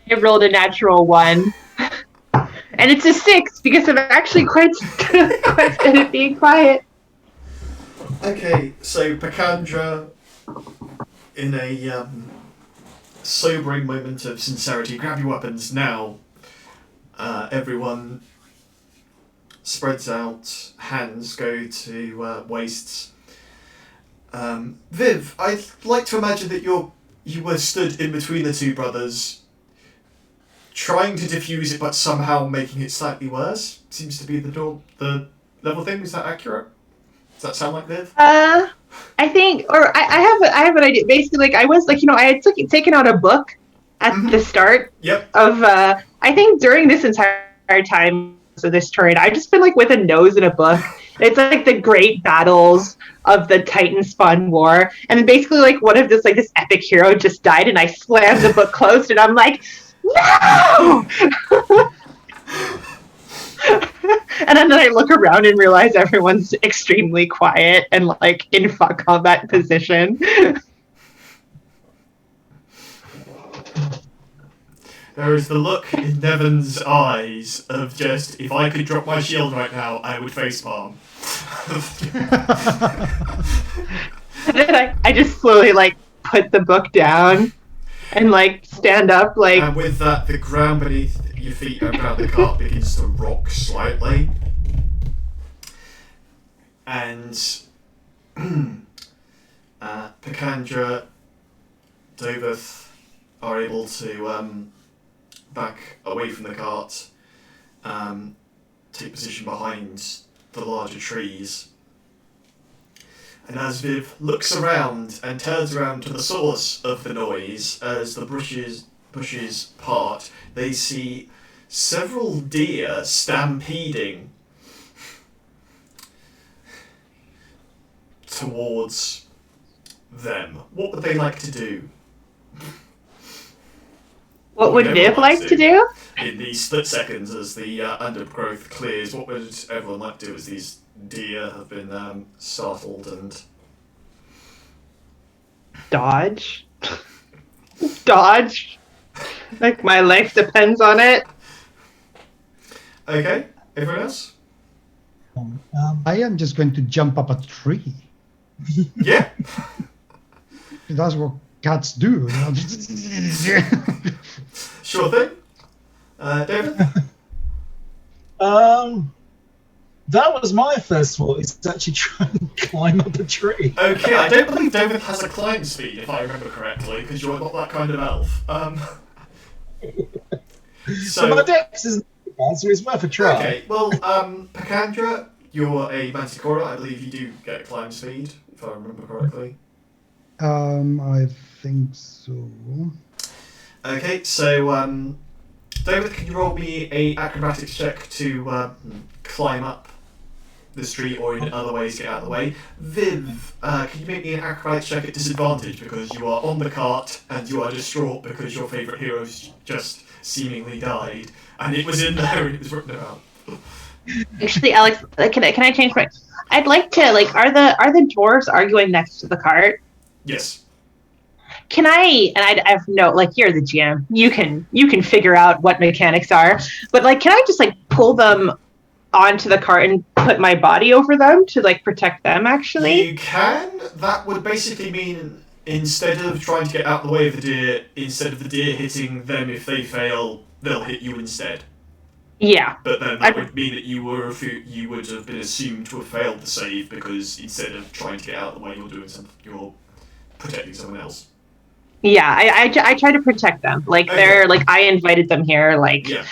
Speaker 1: I rolled a natural 1. And it's a 6 because I'm actually quite good at being quiet.
Speaker 3: Okay, so Picandra, in a sobering moment of sincerity, grab your weapons now. Everyone spreads out, hands go to waists. Viv, I'd like to imagine that you were stood in between the two brothers, trying to diffuse it but somehow making it slightly worse. Seems to be the level thing. Is that accurate? Does that sound like Viv?
Speaker 1: I think, or I have an idea. Basically, like I was like, I had taken out a book at the start of. I think during this entire time of this turn, I've just been like with a nose in a book. It's like the great battles of the Titan Spawn War, and then basically like one of this epic hero just died, and I slammed the book closed, and I'm like, no. And then I look around and realize everyone's extremely quiet and like in fuck combat position.
Speaker 3: There is the look in Nevin's eyes of just, if I could drop my shield right now, I would facepalm.
Speaker 1: And then I just slowly like put the book down and like stand up like.
Speaker 3: And with that, the ground beneath your feet around the cart begins to rock slightly. And Picandra, Doveth are able to back away from the cart, take position behind the larger trees. And as Viv looks around and turns around to the source of the noise, as the bushes part, they see several deer stampeding towards them, what would they like to do?
Speaker 1: What would Viv like to do?
Speaker 3: In the split seconds as the undergrowth clears, what would everyone like to do as these deer have been startled and...
Speaker 1: Dodge. Dodge. Like my life depends on it.
Speaker 3: Okay, everyone else?
Speaker 2: I am just going to jump up a tree.
Speaker 3: Yeah.
Speaker 2: That's what cats do.
Speaker 3: Sure thing. David?
Speaker 4: That was my first thought, is to actually try and climb up a tree.
Speaker 3: Okay, I don't believe David has a climb speed, if I remember correctly, because you're not that kind of elf.
Speaker 4: So my dex isn't bad, so it's worth a try.
Speaker 3: Okay, well, Pacandra, you're a Manticora. I believe you do get climb speed, if I remember correctly.
Speaker 2: I think so.
Speaker 3: Okay, so, David, can you roll me a acrobatics check to climb up this tree, or in other ways get out of the way? Viv, can you make me an acrobatics check at disadvantage because you are on the cart and you are distraught because your favourite hero's just seemingly died, and it was in there and it was written about.
Speaker 1: Actually, Alex, can I change my? I'd like to are the dwarves arguing next to the cart?
Speaker 3: Yes.
Speaker 1: Can I? And I have no you're the GM. You can figure out what mechanics are, but can I just pull them onto the cart and put my body over them to protect them? Actually,
Speaker 3: You can. That would basically mean instead of trying to get out of the way of the deer, instead of the deer hitting them if they fail, they'll hit you instead.
Speaker 1: yeah.
Speaker 3: But then that would mean that you would have been assumed to have failed the save because instead of trying to get out of the way, you're protecting someone else.
Speaker 1: Yeah, I try to protect them. They're I invited them here.
Speaker 3: Yeah.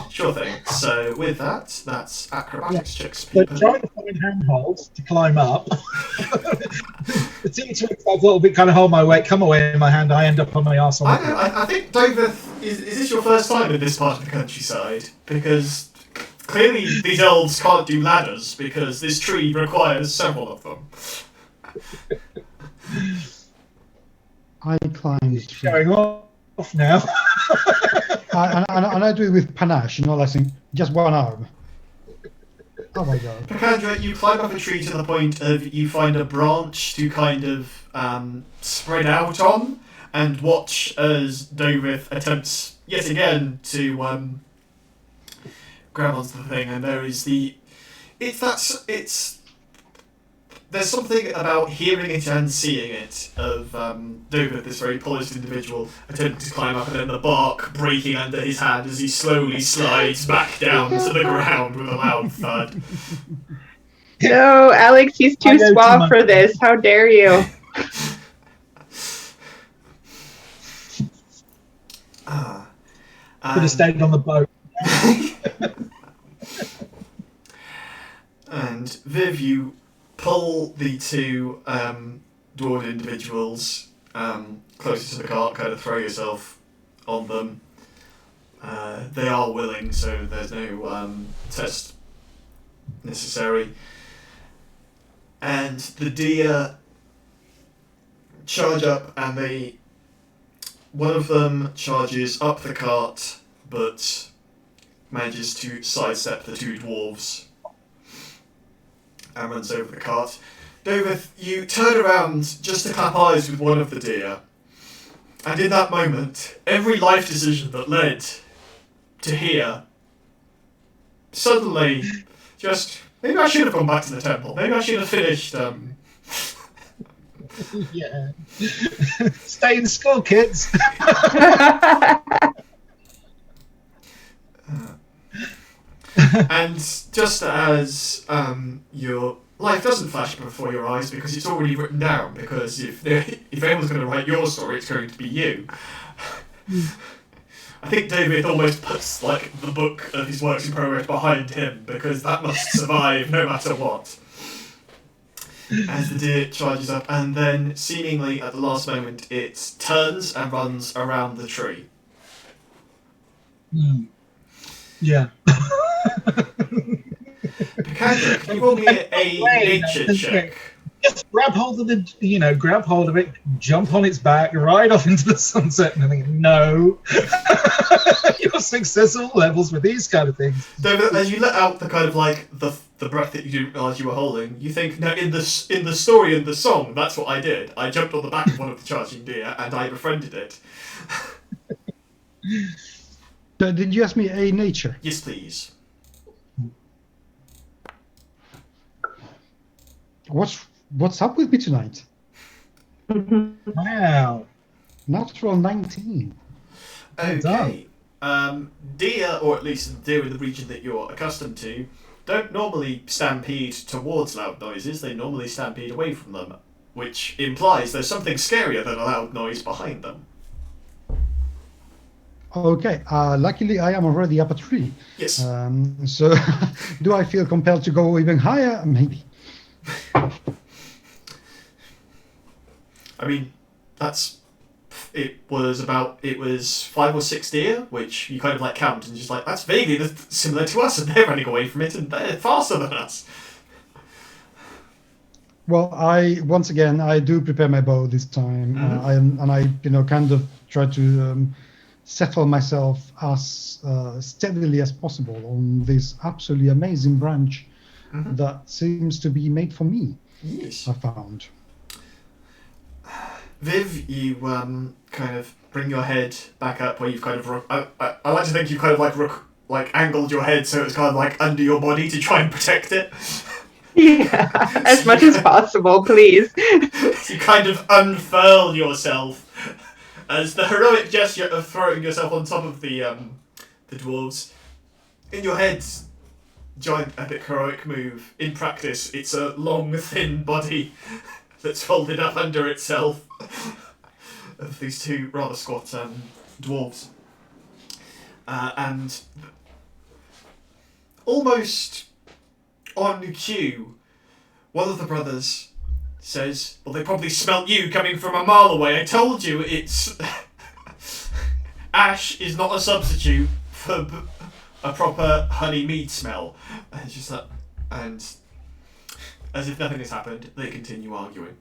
Speaker 3: Sure thing. So with that, that's acrobatics checks.
Speaker 4: But trying to find handholds to climb up. The team twins, I a little bit kind of hold my weight, come away in my hand, I end up on my arse.
Speaker 3: I think, David, is this your first time in this part of the countryside? Because clearly these elves can't do ladders because this tree requires several of them.
Speaker 2: I climb.
Speaker 4: Showing off now.
Speaker 2: and I do it with panache, just one arm. Oh my god.
Speaker 3: Pacandra, you climb up a tree to the point of you find a branch to kind of spread out on and watch as Dovith attempts yet again to grab onto the thing, and there is there's something about hearing it and seeing it of Dovith, this very polished individual, attempting to climb up and then the bark breaking under his hand as he slowly slides back down to the ground with a loud thud.
Speaker 1: No, Alex, he's too suave for this. How dare you?
Speaker 4: Could have stayed on the boat.
Speaker 3: And Viv, you pull the two dwarven individuals closer to the cart, kind of throw yourself on them. They are willing, so there's no test necessary. And the deer charge up, and one of them charges up the cart, but manages to sidestep the two dwarves and runs over the cart. Dovith, you turn around just to clap eyes with one of the deer, and in that moment, every life decision that led to here suddenly just, maybe I should have gone back to the temple, maybe I should have finished
Speaker 4: Yeah. Stay in school, kids.
Speaker 3: And just as your life doesn't flash before your eyes because it's already written down, because if anyone's going to write your story, it's going to be you. I think David almost puts the book of his works in progress behind him because that must survive no matter what. As the deer charges up, and then seemingly at the last moment it turns and runs around the tree.
Speaker 4: Yeah.
Speaker 3: Picandra, can you roll me a nature check?
Speaker 4: Just grab hold of grab hold of it, jump on its back, ride off into the sunset, and I think, no, your successful levels with these kind of things.
Speaker 3: So as you let out the kind of like the breath that you didn't realise you were holding, you think, no, in the story and the song, that's what I did. I jumped on the back of one of the charging deer and I befriended it.
Speaker 2: Did you ask me a nature?
Speaker 3: Yes, please.
Speaker 2: What's up with me tonight?
Speaker 4: Wow.
Speaker 2: Natural 19.
Speaker 3: Okay. Deer, or at least deer in the region that you're accustomed to, don't normally stampede towards loud noises. They normally stampede away from them, which implies there's something scarier than a loud noise behind them.
Speaker 2: Okay. Luckily, I am already up a tree.
Speaker 3: Yes.
Speaker 2: So, do I feel compelled to go even higher? Maybe.
Speaker 3: I mean, it was 5 or 6 deer, which you kind of like count and just like, that's vaguely similar to us, and they're running away from it and they're faster than us.
Speaker 2: Well, once again I do prepare my bow this time. I kind of try to settle myself as steadily as possible on this absolutely amazing branch that seems to be made for me.
Speaker 3: Yes.
Speaker 2: I found.
Speaker 3: Viv, you kind of bring your head back up where you've kind of... I like to think you've kind of like angled your head so it's kind of like under your body to try and protect it.
Speaker 1: Yeah, as much as possible, please.
Speaker 3: You kind of unfurl yourself as the heroic gesture of throwing yourself on top of the dwarves. In your head, giant epic heroic move. In practice, it's a long, thin body that's folded up under itself of these two rather squat dwarves. And almost on cue, one of the brothers says, well, they probably smelt you coming from a mile away. I told you it's... Ash is not a substitute for a proper honey mead smell. And it's just that... And as if nothing has happened, they continue arguing.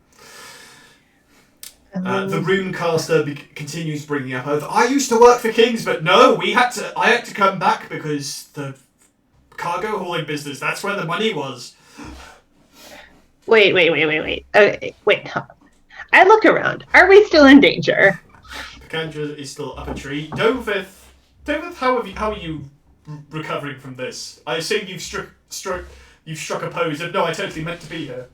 Speaker 3: The runecaster continues bringing up, I used to work for Kings, but no, I had to come back because the cargo hauling business, that's where the money was.
Speaker 1: Wait. Wait. I look around. Are we still in danger?
Speaker 3: Picandra is still up a tree. Dovith, how are you recovering from this? I assume you've struck a pose of, no, I totally meant to be here.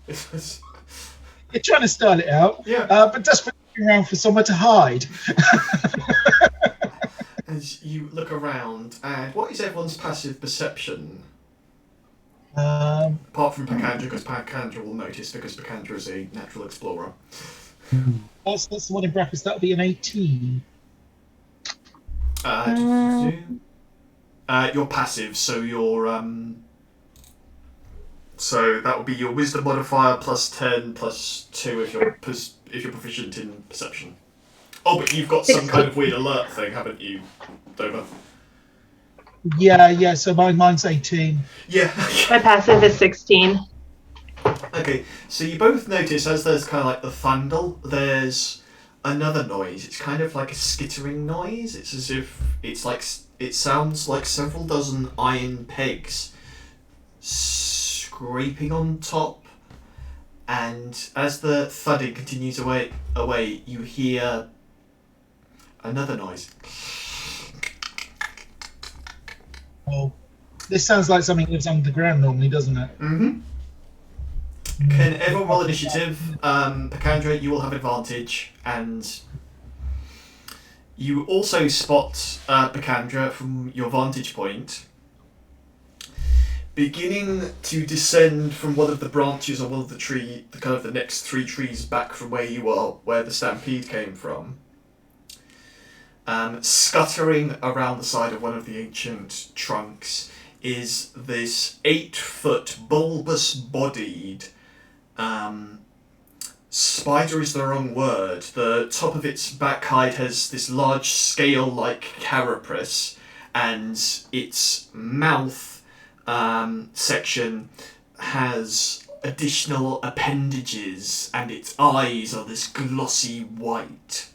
Speaker 4: You're trying to style it out,
Speaker 3: yeah.
Speaker 4: But just looking around for somewhere to hide.
Speaker 3: As you look around, and what is everyone's passive perception? Apart from Picandra, because Picandra will notice, because Picandra is a natural explorer.
Speaker 4: That's the one in brackets, that would be an 18.
Speaker 3: You're passive, so you're so that would be your wisdom modifier plus 10 plus 2 if you're proficient in perception. Oh, but you've got some kind of weird alert thing, haven't you, Dover?
Speaker 4: Yeah, so mine's 18.
Speaker 3: Yeah.
Speaker 1: My passive is 16.
Speaker 3: Okay, so you both notice as there's kind of like the thundle, there's another noise. It's kind of like a skittering noise. It's as if it sounds like several dozen iron pegs scraping on top. And as the thudding continues away, you hear another noise.
Speaker 4: Oh, this sounds like something that lives underground normally, doesn't it?
Speaker 3: Mm-hmm. Can everyone roll initiative? Picandra, you will have advantage, and you also spot Picandra from your vantage point beginning to descend from one of the branches on one of the next 3 trees back from where you are, where the stampede came from. Scuttering around the side of one of the ancient trunks is this 8-foot bulbous-bodied spider is the wrong word. The top of its back hide has this large scale-like carapace, and its mouth section has additional appendages, and its eyes are this glossy white.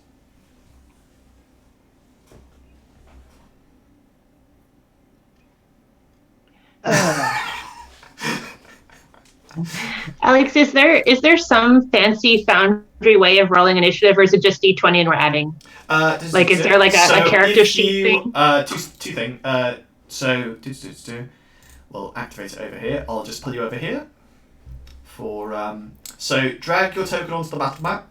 Speaker 1: Alex, is there some fancy Foundry way of rolling initiative, or is it just D20 and we're adding? Like, is there like a character sheet thing?
Speaker 3: Two things. So, we'll activate it over here. I'll just pull you over here. So drag your token onto the battle map.